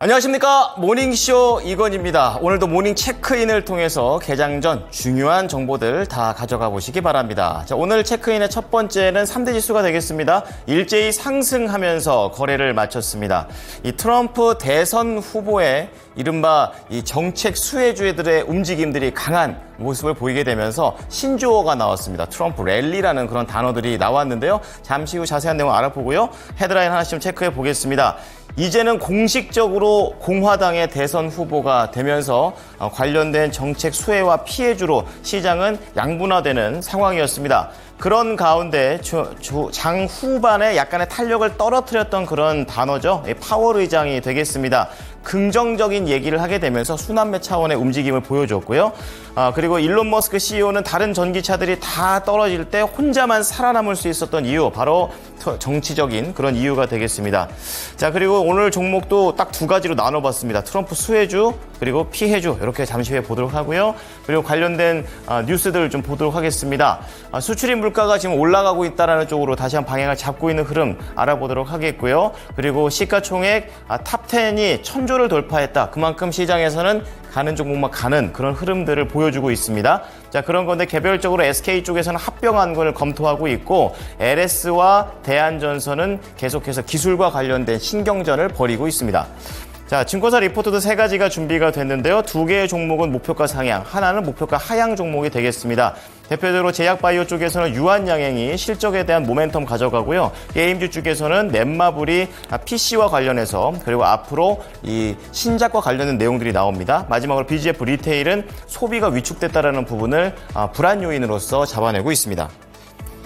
안녕하십니까. 모닝쇼 이건입니다. 오늘도 모닝 체크인을 통해서 개장 전 중요한 정보들 다 가져가 보시기 바랍니다. 자, 오늘 체크인의 첫 번째는 3대 지수가 되겠습니다. 일제히 상승하면서 거래를 마쳤습니다. 이 트럼프 대선 후보의 이른바 이 정책 수혜주들의 움직임들이 강한 모습을 보이게 되면서 신조어가 나왔습니다. 트럼프 랠리라는 그런 단어들이 나왔는데요. 잠시 후 자세한 내용 알아보고요. 헤드라인 하나씩 좀 체크해 보겠습니다. 이제는 공식적으로 공화당의 대선 후보가 되면서 관련된 정책 수혜와 피해주로 시장은 양분화되는 상황이었습니다. 그런 가운데 장 후반에 약간의 탄력을 떨어뜨렸던 그런 단어죠. 파월 의장이 되겠습니다. 긍정적인 얘기를 하게 되면서 순환매 차원의 움직임을 보여줬고요. 그리고 일론 머스크 CEO는 다른 전기차들이 다 떨어질 때 혼자만 살아남을 수 있었던 이유, 바로 정치적인 그런 이유가 되겠습니다. 자, 그리고 오늘 종목도 딱 두 가지로 나눠봤습니다. 트럼프 수혜주 그리고 피해주, 이렇게 잠시 후에 보도록 하고요. 그리고 관련된 뉴스들 좀 보도록 하겠습니다. 수출입 물가가 지금 올라가고 있다는 쪽으로 다시 한 방향을 잡고 있는 흐름 알아보도록 하겠고요. 그리고 시가총액 탑10이 1000조를 돌파했다. 그만큼 시장에서는 가는 종목만 가는 그런 흐름들을 보여주고 있습니다. 자, 그런 건데 개별적으로 SK 쪽에서는 합병한 걸 검토하고 있고 LS와 대한전선은 계속해서 기술과 관련된 신경전을 벌이고 있습니다. 자, 증권사 리포트도 세 가지가 준비가 됐는데요. 두 개의 종목은 목표가 상향, 하나는 목표가 하향 종목이 되겠습니다. 대표적으로 제약바이오 쪽에서는 유한양행이 실적에 대한 모멘텀 가져가고요. 게임주 쪽에서는 넷마블이 PC와 관련해서, 그리고 앞으로 이 신작과 관련된 내용들이 나옵니다. 마지막으로 BGF 리테일은 소비가 위축됐다는 부분을 불안 요인으로서 잡아내고 있습니다.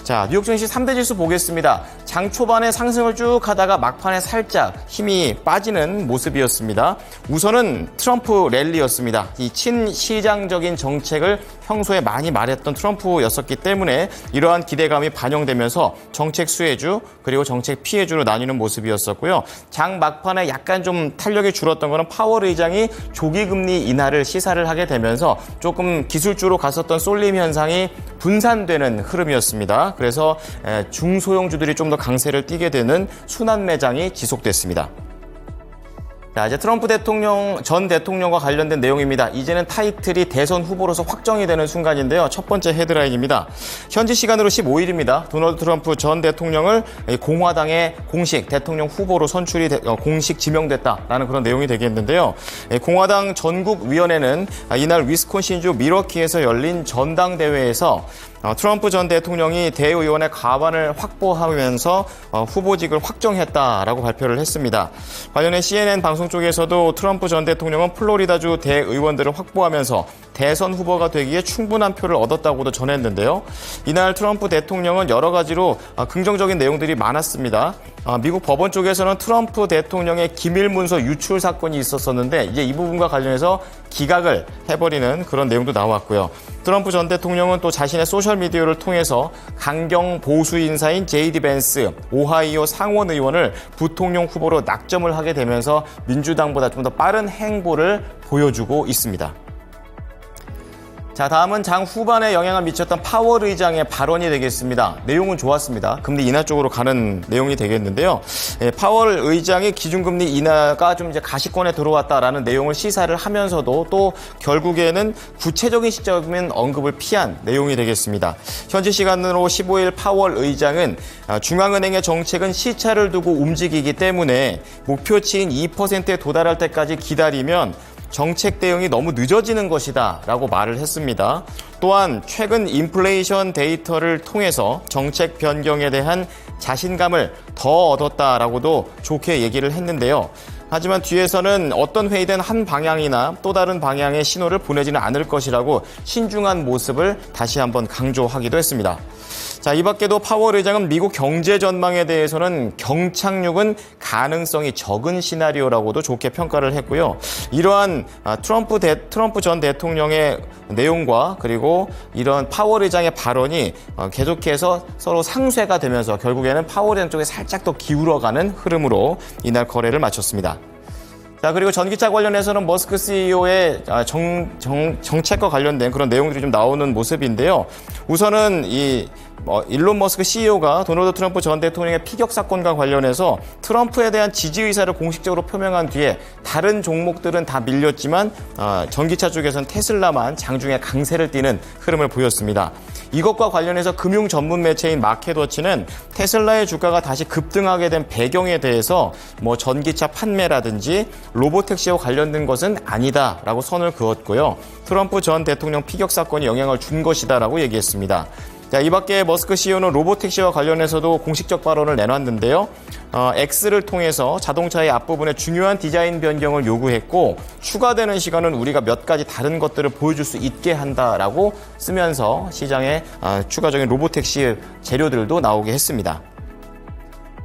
자, 뉴욕 증시 3대 지수 보겠습니다. 장 초반에 상승을 쭉 하다가 막판에 살짝 힘이 빠지는 모습이었습니다. 우선은 트럼프 랠리였습니다. 이 친시장적인 정책을 평소에 많이 말했던 트럼프였었기 때문에 이러한 기대감이 반영되면서 정책 수혜주 그리고 정책 피해주로 나뉘는 모습이었었고요. 장 막판에 약간 좀 탄력이 줄었던 거는 파월 의장이 조기금리 인하를 시사를 하게 되면서 조금 기술주로 갔었던 쏠림 현상이 분산되는 흐름이었습니다. 그래서 중소형주들이 좀 더 강세를 띠게 되는 순환 매장이 지속됐습니다. 자, 이제 트럼프 전 대통령과 관련된 내용입니다. 이제는 타이틀이 대선 후보로서 확정이 되는 순간인데요. 첫 번째 헤드라인입니다. 현지 시간으로 15일입니다. 도널드 트럼프 전 대통령을 공화당의 공식 대통령 후보로 공식 지명됐다라는 그런 내용이 되겠는데요. 공화당 전국위원회는 이날 위스콘신주 밀워키에서 열린 전당대회에서 트럼프 전 대통령이 대의원의 과반을 확보하면서 후보직을 확정했다라고 발표를 했습니다. 관련해 CNN 방송 쪽에서도 트럼프 전 대통령은 플로리다주 대의원들을 확보하면서 대선 후보가 되기에 충분한 표를 얻었다고도 전했는데요. 이날 트럼프 대통령은 여러 가지로 긍정적인 내용들이 많았습니다. 미국 법원 쪽에서는 트럼프 대통령의 기밀문서 유출 사건이 있었었는데 이제 이 부분과 관련해서 기각을 해버리는 그런 내용도 나왔고요. 트럼프 전 대통령은 또 자신의 소셜미디어를 통해서 강경 보수 인사인 제이디 벤스 오하이오 상원 의원을 부통령 후보로 낙점을 하게 되면서 민주당보다 좀 더 빠른 행보를 보여주고 있습니다. 자, 다음은 장 후반에 영향을 미쳤던 파월 의장의 발언이 되겠습니다. 내용은 좋았습니다. 금리 인하 쪽으로 가는 내용이 되겠는데요. 파월 의장이 기준금리 인하가 좀 이제 가시권에 들어왔다라는 내용을 시사를 하면서도 또 결국에는 구체적인 시점인 언급을 피한 내용이 되겠습니다. 현지 시간으로 15일 파월 의장은 중앙은행의 정책은 시차를 두고 움직이기 때문에 목표치인 2%에 도달할 때까지 기다리면 정책 대응이 너무 늦어지는 것이다 라고 말을 했습니다. 또한 최근 인플레이션 데이터를 통해서 정책 변경에 대한 자신감을 더 얻었다라고도 좋게 얘기를 했는데요. 하지만 뒤에서는 어떤 회의든 한 방향이나 또 다른 방향의 신호를 보내지는 않을 것이라고 신중한 모습을 다시 한번 강조하기도 했습니다. 자, 이 밖에도 파월 의장은 미국 경제 전망에 대해서는 경착륙은 가능성이 적은 시나리오라고도 좋게 평가를 했고요. 이러한 트럼프 전 대통령의 내용과 그리고 이런 파월 의장의 발언이 계속해서 서로 상쇄가 되면서 결국에는 파월 의장 쪽에 살짝 더 기울어가는 흐름으로 이날 거래를 마쳤습니다. 자, 그리고 전기차 관련해서는 머스크 CEO의 정책과 관련된 그런 내용들이 좀 나오는 모습인데요. 우선은 일론 머스크 CEO가 도널드 트럼프 전 대통령의 피격 사건과 관련해서 트럼프에 대한 지지 의사를 공식적으로 표명한 뒤에 다른 종목들은 다 밀렸지만 전기차 쪽에서는 테슬라만 장중에 강세를 띠는 흐름을 보였습니다. 이것과 관련해서 금융 전문 매체인 마켓워치는 테슬라의 주가가 다시 급등하게 된 배경에 대해서 전기차 판매라든지 로보택시와 관련된 것은 아니다라고 선을 그었고요. 트럼프 전 대통령 피격 사건이 영향을 준 것이다라고 얘기했습니다. 자, 이 밖에 머스크 CEO는 로보택시와 관련해서도 공식적 발언을 내놨는데요. X를 통해서 자동차의 앞부분에 중요한 디자인 변경을 요구했고 추가되는 시간은 우리가 몇 가지 다른 것들을 보여줄 수 있게 한다라고 쓰면서 시장에 추가적인 로보택시 재료들도 나오게 했습니다.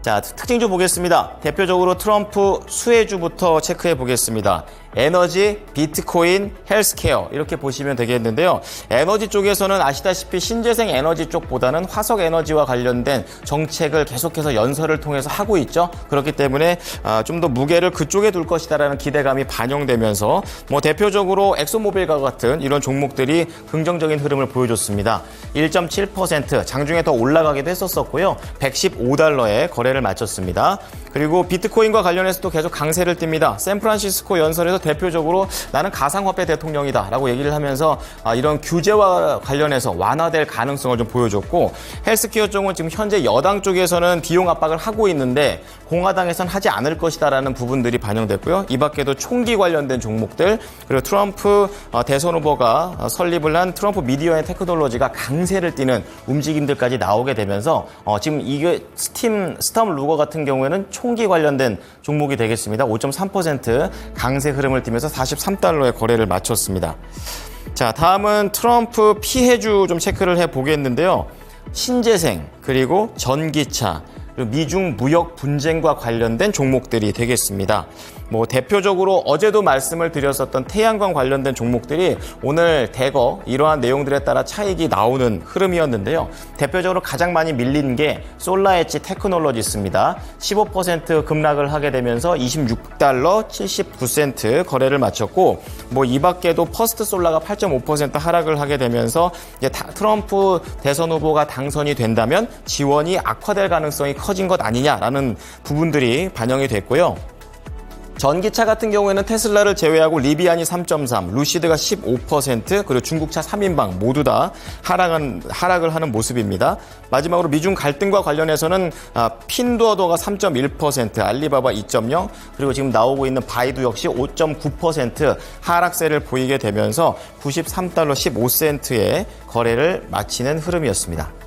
자, 특징주 보겠습니다. 대표적으로 트럼프 수혜주부터 체크해 보겠습니다. 에너지, 비트코인, 헬스케어 이렇게 보시면 되겠는데요. 에너지 쪽에서는 아시다시피 신재생 에너지 쪽보다는 화석 에너지와 관련된 정책을 계속해서 연설을 통해서 하고 있죠. 그렇기 때문에 좀 더 무게를 그쪽에 둘 것이다라는 기대감이 반영되면서 대표적으로 엑소모빌과 같은 이런 종목들이 긍정적인 흐름을 보여줬습니다. 1.7% 장중에 더 올라가기도 했었고요. 115달러에 거래를 마쳤습니다. 그리고 비트코인과 관련해서도 계속 강세를 띱니다. 샌프란시스코 연설에서 대표적으로 나는 가상화폐 대통령이다 라고 얘기를 하면서 이런 규제와 관련해서 완화될 가능성을 좀 보여줬고 헬스케어 쪽은 지금 현재 여당 쪽에서는 비용 압박을 하고 있는데 공화당에서는 하지 않을 것이다라는 부분들이 반영됐고요. 이 밖에도 총기 관련된 종목들 그리고 트럼프 대선 후보가 설립을 한 트럼프 미디어 앤 테크놀로지가 강세를 띠는 움직임들까지 나오게 되면서 지금 이게 스톰 루거 같은 경우에는 총기 관련된 종목이 되겠습니다. 5.3% 강세 흐름을 띠면서 43달러에 거래를 마쳤습니다. 자, 다음은 트럼프 피해주 좀 체크를 해보겠는데요. 신재생, 그리고 전기차, 그리고 미중 무역 분쟁과 관련된 종목들이 되겠습니다. 대표적으로 어제도 말씀을 드렸었던 태양광 관련된 종목들이 오늘 대거 이러한 내용들에 따라 차익이 나오는 흐름이었는데요. 대표적으로 가장 많이 밀린 게 솔라엣지 테크놀로지스입니다. 15% 급락을 하게 되면서 26달러 79센트 거래를 마쳤고 이 밖에도 퍼스트 솔라가 8.5% 하락을 하게 되면서 이제 트럼프 대선 후보가 당선이 된다면 지원이 악화될 가능성이 커진 것 아니냐라는 부분들이 반영이 됐고요. 전기차 같은 경우에는 테슬라를 제외하고 리비안이 3.3, 루시드가 15%, 그리고 중국차 3인방 모두 다 하락을 하는 모습입니다. 마지막으로 미중 갈등과 관련해서는 핀두어도가 3.1%, 알리바바 2.0, 그리고 지금 나오고 있는 바이두 역시 5.9% 하락세를 보이게 되면서 93달러 15센트에 거래를 마치는 흐름이었습니다.